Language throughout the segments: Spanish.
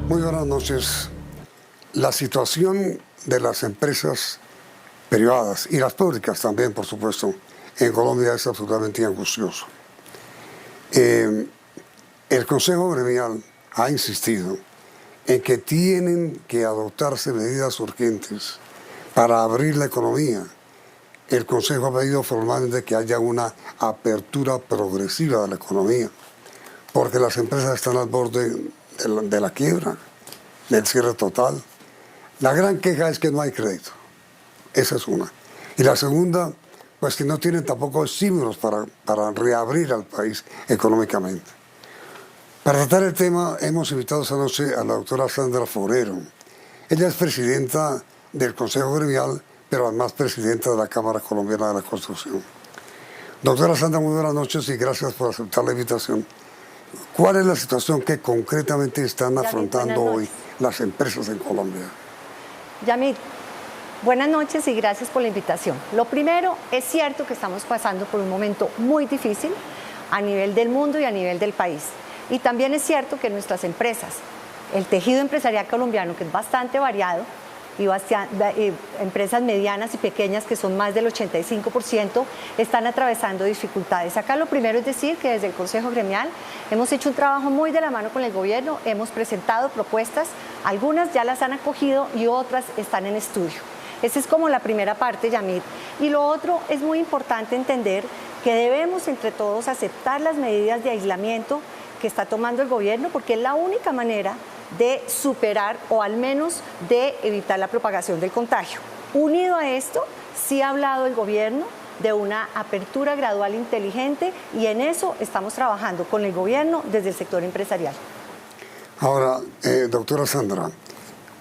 Muy buenas noches. La situación de las empresas privadas y las públicas también, por supuesto, en Colombia es absolutamente angustioso. El Consejo Gremial ha insistido en que tienen que adoptarse medidas urgentes para abrir la economía. El Consejo ha pedido formalmente que haya una apertura progresiva de la economía, porque las empresas están al borde de la quiebra, del cierre total. La gran queja es que no hay crédito. Esa es una. Y la segunda, pues que no tienen tampoco estímulos para reabrir al país económicamente. Para tratar el tema hemos invitado esta noche a la doctora Sandra Forero. Ella es presidenta del Consejo Gremial, pero además presidenta de la Cámara Colombiana de la Construcción. Doctora Sandra, muy buenas noches y gracias por aceptar la invitación. ¿Cuál es la situación que concretamente están afrontando hoy las empresas en Colombia? Yamit, buenas noches y gracias por la invitación. Lo primero, es cierto que estamos pasando por un momento muy difícil a nivel del mundo y a nivel del país. Y también es cierto que nuestras empresas, el tejido empresarial colombiano, que es bastante variado, y empresas medianas y pequeñas, que son más del 85%, están atravesando dificultades. Acá lo primero es decir que desde el Consejo Gremial hemos hecho un trabajo muy de la mano con el gobierno, hemos presentado propuestas, algunas ya las han acogido y otras están en estudio. Esa es como la primera parte, Yamit. Y lo otro, es muy importante entender que debemos entre todos aceptar las medidas de aislamiento que está tomando el gobierno, porque es la única manera de superar o al menos de evitar la propagación del contagio. Unido a esto, sí ha hablado el gobierno de una apertura gradual inteligente y en eso estamos trabajando con el gobierno desde el sector empresarial. Ahora, doctora Sandra,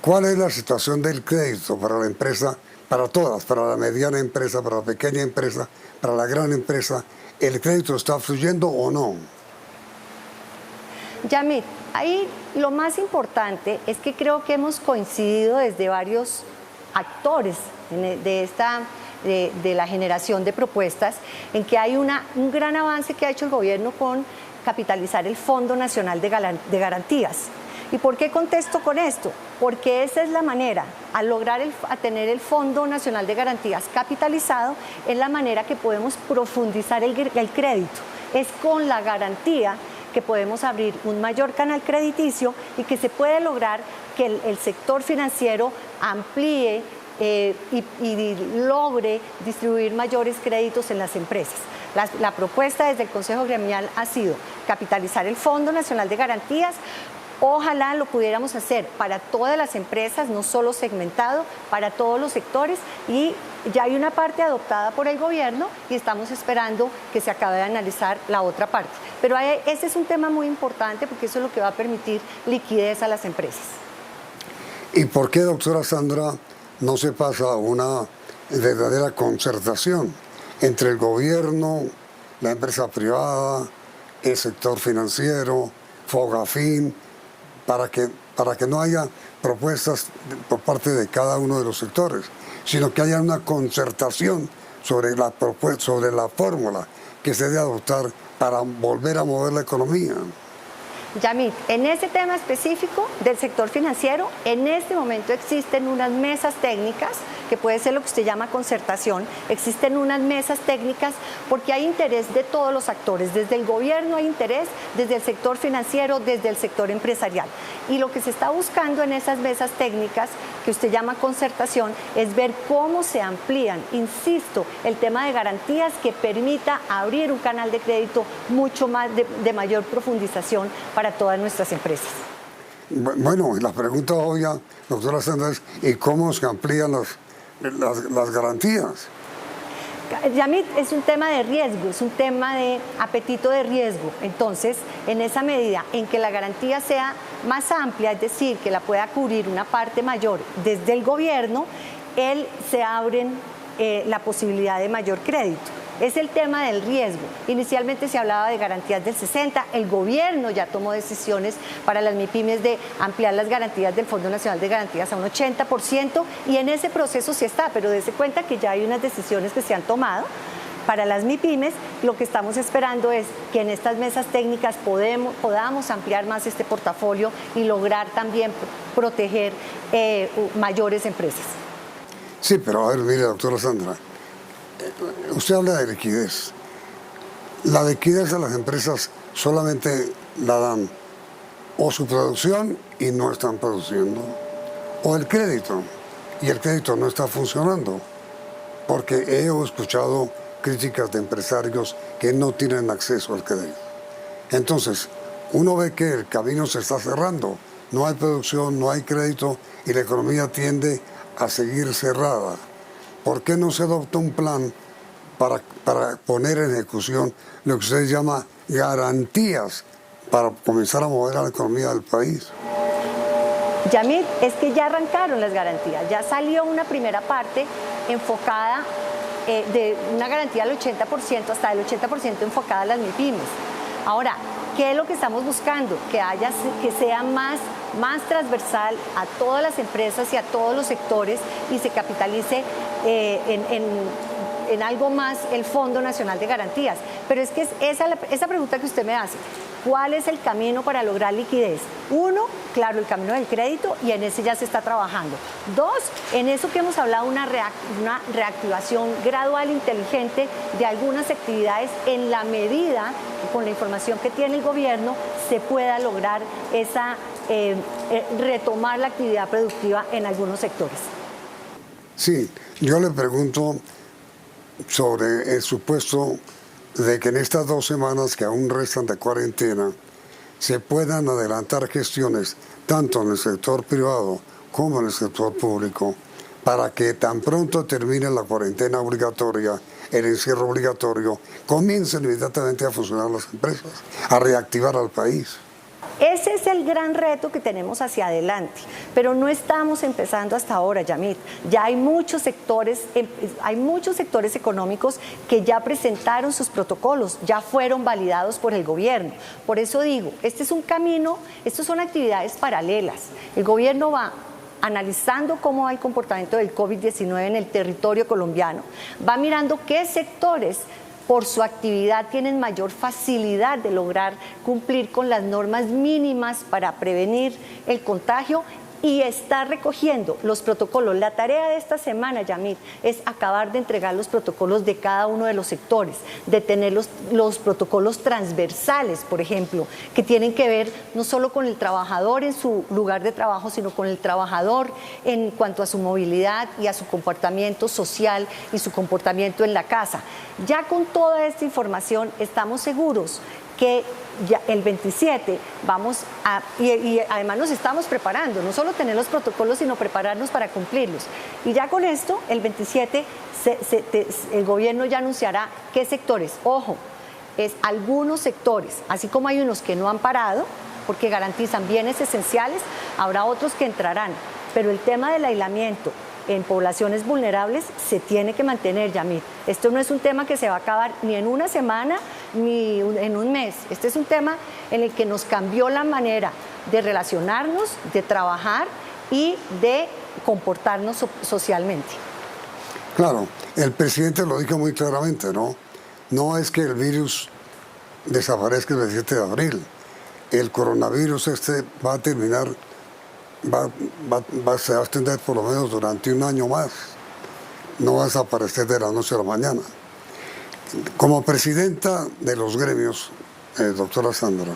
¿cuál es la situación del crédito para la empresa, para todas, para la mediana empresa, para la pequeña empresa, para la gran empresa? ¿El crédito está fluyendo o no? Yamit, ahí lo más importante es que creo que hemos coincidido desde varios actores de la generación de propuestas en que hay un gran avance que ha hecho el gobierno con capitalizar el Fondo Nacional de Garantías. ¿Y por qué contesto con esto? Porque esa es la manera, al lograr tener el Fondo Nacional de Garantías capitalizado, es la manera que podemos profundizar el crédito. Es con la garantía que podemos abrir un mayor canal crediticio y que se puede lograr que el sector financiero amplíe y logre distribuir mayores créditos en las empresas. La propuesta desde el Consejo Gremial ha sido capitalizar el Fondo Nacional de Garantías. Ojalá lo pudiéramos hacer para todas las empresas, no solo segmentado, para todos los sectores, y ya hay una parte adoptada por el gobierno y estamos esperando que se acabe de analizar la otra parte. Pero ese es un tema muy importante porque eso es lo que va a permitir liquidez a las empresas. ¿Y por qué, doctora Sandra, no se pasa a una verdadera concertación entre el gobierno, la empresa privada, el sector financiero, Fogafín, para que no haya propuestas por parte de cada uno de los sectores, sino que haya una concertación sobre la fórmula que se debe adoptar para volver a mover la economía? Yamit, en ese tema específico del sector financiero, en este momento existen unas mesas técnicas, que puede ser lo que usted llama concertación, existen unas mesas técnicas porque hay interés de todos los actores, desde el gobierno hay interés, desde el sector financiero, desde el sector empresarial. Y lo que se está buscando en esas mesas técnicas, que usted llama concertación, es ver cómo se amplían, insisto, el tema de garantías que permita abrir un canal de crédito mucho más de mayor profundización para todas nuestras empresas. Bueno, la pregunta obvia, doctora Sandra, es ¿y cómo se amplían las garantías? Yamit, es un tema de riesgo, es un tema de apetito de riesgo. Entonces, en esa medida en que la garantía sea más amplia, es decir, que la pueda cubrir una parte mayor desde el gobierno, se abren la posibilidad de mayor crédito. Es el tema del riesgo. Inicialmente se hablaba de garantías del 60%, el gobierno ya tomó decisiones para las MIPYMES de ampliar las garantías del Fondo Nacional de Garantías a un 80% y en ese proceso sí está, pero dése cuenta que ya hay unas decisiones que se han tomado Para las MIPYMES, lo que estamos esperando es que en estas mesas técnicas podamos ampliar más este portafolio y lograr también proteger mayores empresas. Sí, pero a ver, mire, doctora Sandra, usted habla de liquidez. La liquidez de las empresas solamente la dan o su producción y no están produciendo, o el crédito, y el crédito no está funcionando, porque he escuchado críticas de empresarios que no tienen acceso al crédito. Entonces, uno ve que el camino se está cerrando, no hay producción, no hay crédito y la economía tiende a seguir cerrada. ¿Por qué no se adopta un plan para poner en ejecución lo que usted llama garantías para comenzar a mover a la economía del país? Yamit, es que ya arrancaron las garantías, ya salió una primera parte enfocada de una garantía del 80%, hasta el 80% enfocada a las MIPYMES. Ahora, ¿qué es lo que estamos buscando? Que sea más transversal a todas las empresas y a todos los sectores y se capitalice en algo más el Fondo Nacional de Garantías. Pero es que esa pregunta que usted me hace, ¿cuál es el camino para lograr liquidez? Uno, claro, el camino del crédito, y en ese ya se está trabajando. Dos, en eso que hemos hablado, una reactivación gradual, inteligente de algunas actividades en la medida que con la información que tiene el gobierno se pueda lograr retomar la actividad productiva en algunos sectores. Sí, yo le pregunto sobre el supuesto de que en estas 2 semanas que aún restan de cuarentena se puedan adelantar gestiones tanto en el sector privado como en el sector público para que tan pronto termine la cuarentena obligatoria, el encierro obligatorio, comiencen inmediatamente a funcionar las empresas, a reactivar al país. Ese es el gran reto que tenemos hacia adelante, pero no estamos empezando hasta ahora, Yamit. Ya hay muchos sectores económicos que ya presentaron sus protocolos, ya fueron validados por el gobierno. Por eso digo, este es un camino, estas son actividades paralelas. El gobierno va analizando cómo va el comportamiento del COVID-19 en el territorio colombiano, va mirando qué sectores por su actividad tienen mayor facilidad de lograr cumplir con las normas mínimas para prevenir el contagio y está recogiendo los protocolos. La tarea de esta semana, Yamit, es acabar de entregar los protocolos de cada uno de los sectores, de tener los protocolos transversales, por ejemplo, que tienen que ver no solo con el trabajador en su lugar de trabajo, sino con el trabajador en cuanto a su movilidad y a su comportamiento social y su comportamiento en la casa. Ya con toda esta información estamos seguros que ya el 27 y además nos estamos preparando, no solo tener los protocolos, sino prepararnos para cumplirlos. Y ya con esto, el 27, el gobierno ya anunciará qué sectores. Ojo, es algunos sectores, así como hay unos que no han parado, porque garantizan bienes esenciales, habrá otros que entrarán. Pero el tema del aislamiento en poblaciones vulnerables se tiene que mantener, Yamit. Esto no es un tema que se va a acabar ni en una semana ni en un mes. Este es un tema en el que nos cambió la manera de relacionarnos, de trabajar y de comportarnos socialmente. Claro, el presidente lo dijo muy claramente, ¿no? No es que el virus desaparezca el 27 de abril. El coronavirus va a terminar, se va a extender por lo menos durante un año más. No va a desaparecer de la noche a la mañana. Como presidenta de los gremios, doctora Sandra,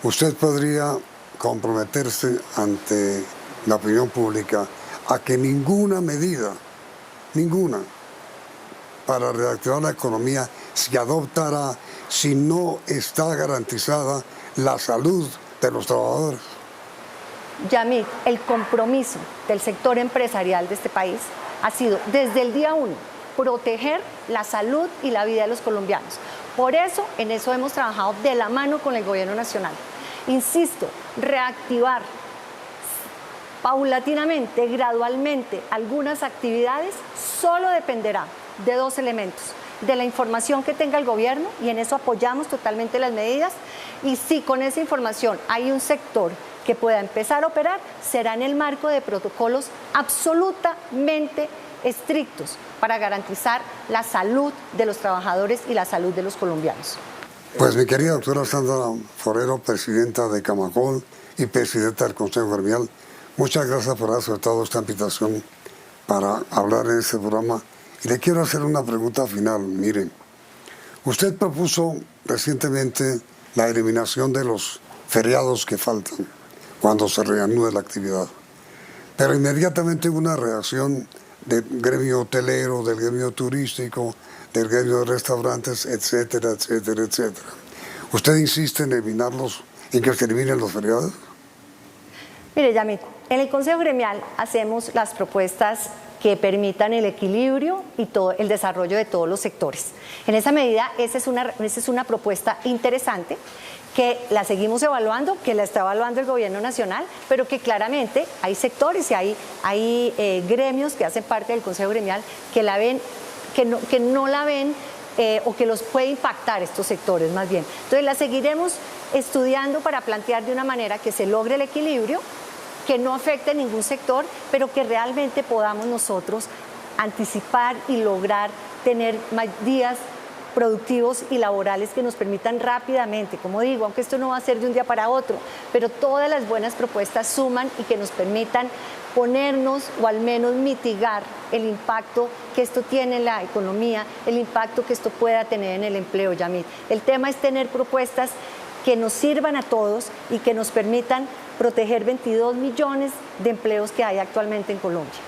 usted podría comprometerse ante la opinión pública a que ninguna medida, ninguna, para reactivar la economía se adoptará si no está garantizada la salud de los trabajadores. Yamit, el compromiso del sector empresarial de este país ha sido desde el día 1 proteger la salud y la vida de los colombianos. Por eso, en eso hemos trabajado de la mano con el gobierno nacional. Insisto, reactivar paulatinamente, gradualmente, algunas actividades solo dependerá de 2 elementos: de la información que tenga el gobierno, y en eso apoyamos totalmente las medidas, y si con esa información hay un sector que pueda empezar a operar, será en el marco de protocolos absolutamente estrictos para garantizar la salud de los trabajadores y la salud de los colombianos. Pues mi querida doctora Sandra Forero, presidenta de Camacol y presidenta del Consejo Gremial, muchas gracias por haber aceptado esta invitación para hablar en este programa. Y le quiero hacer una pregunta final. Miren, usted propuso recientemente la eliminación de los feriados que faltan cuando se reanude la actividad. Pero inmediatamente hubo una reacción del gremio hotelero, del gremio turístico, del gremio de restaurantes, etcétera, etcétera, etcétera. ¿Usted insiste en eliminarlos, en que se eliminen los feriados? Mire, Yamit, en el Consejo Gremial hacemos las propuestas que permitan el equilibrio y todo el desarrollo de todos los sectores. En esa medida, esa es una propuesta interesante que la seguimos evaluando, que la está evaluando el Gobierno Nacional, pero que claramente hay sectores y hay gremios que hacen parte del Consejo Gremial que la ven, que no la ven o que los puede impactar estos sectores más bien. Entonces la seguiremos estudiando para plantear de una manera que se logre el equilibrio, que no afecte a ningún sector, pero que realmente podamos nosotros anticipar y lograr tener más días productivos y laborales que nos permitan rápidamente, como digo, aunque esto no va a ser de un día para otro, pero todas las buenas propuestas suman y que nos permitan ponernos o al menos mitigar el impacto que esto tiene en la economía, el impacto que esto pueda tener en el empleo, Yamit. El tema es tener propuestas que nos sirvan a todos y que nos permitan proteger 22 millones de empleos que hay actualmente en Colombia.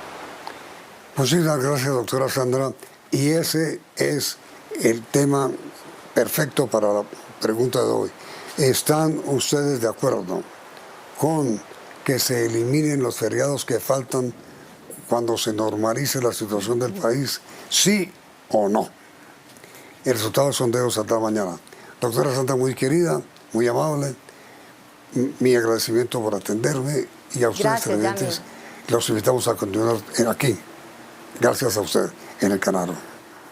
Muchísimas gracias, doctora Sandra. Y ese es el tema perfecto para la pregunta de hoy. ¿Están ustedes de acuerdo con que se eliminen los feriados que faltan cuando se normalice la situación del país? ¿Sí o no? El resultado del sondeo saldrá mañana. Doctora Sandra, muy querida, muy amable, mi agradecimiento por atenderme y a ustedes televidentes los invitamos a continuar aquí. Gracias a usted en el canal.